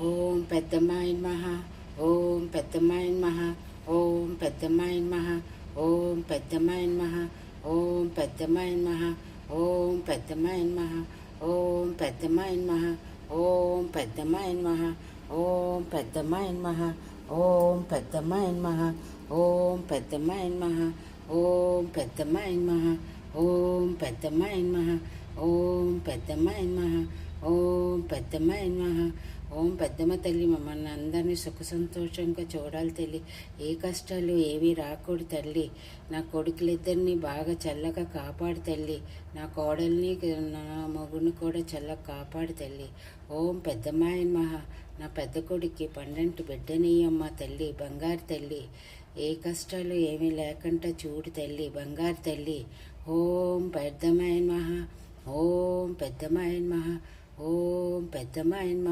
ఓం పెద్దమ్మాయి నమః. ఓం పెద్దమ్మాయి నమః. ఓం పెద్దమ్మాయి నమః. ఓం పెద్దమ్మాయి నమః. ఓం పెద్దమ్మాయి నమః. ఓం పెద్దమ్మాయి నమః. ఓం పెద్దమ్మాయి నమః. ఓం పెద్దమ్మాయి నమః. ఓం పెద్దమ్మాయి నమః. ఓం పెద్దమ్మాయి నమః. ఓం పెద్దమ్మాయి నమః. ఓం పెద్దమ్మాయి నమః. ఓం పెద్దమ్మాయి నమః. ఓం పెద్దమ్మాయి నమః. ఓం పెద్దమ్మాయి నమః. ఓం పెద్దమ్మ తల్లి, మమ్మల్ని అందరినీ సుఖ సంతోషంగా చూడాలి తల్లి. ఏ కష్టాలు ఏవి రాకూడదు తల్లి. నా కొడుకులిద్దరిని బాగా చల్లగా కాపాడు తల్లి. నా కోడల్ని నా మగుని కూడా చల్లగా కాపాడు తల్లి. ఓం పెద్దమ్మాయి నమః. నా పెద్ద కొడుక్కి 12 బిడ్డనియమ్మ తల్లి, బంగారు తల్లి. ఏ కష్టాలు ఏమీ లేకుండా చూడు తల్లి, బంగారు తల్లి. ఓం పెద్దమ్మాయి నమః. ఓం పెద్దమ్మాయి నమః. ఓం పెద్దమ్మాయి నమః.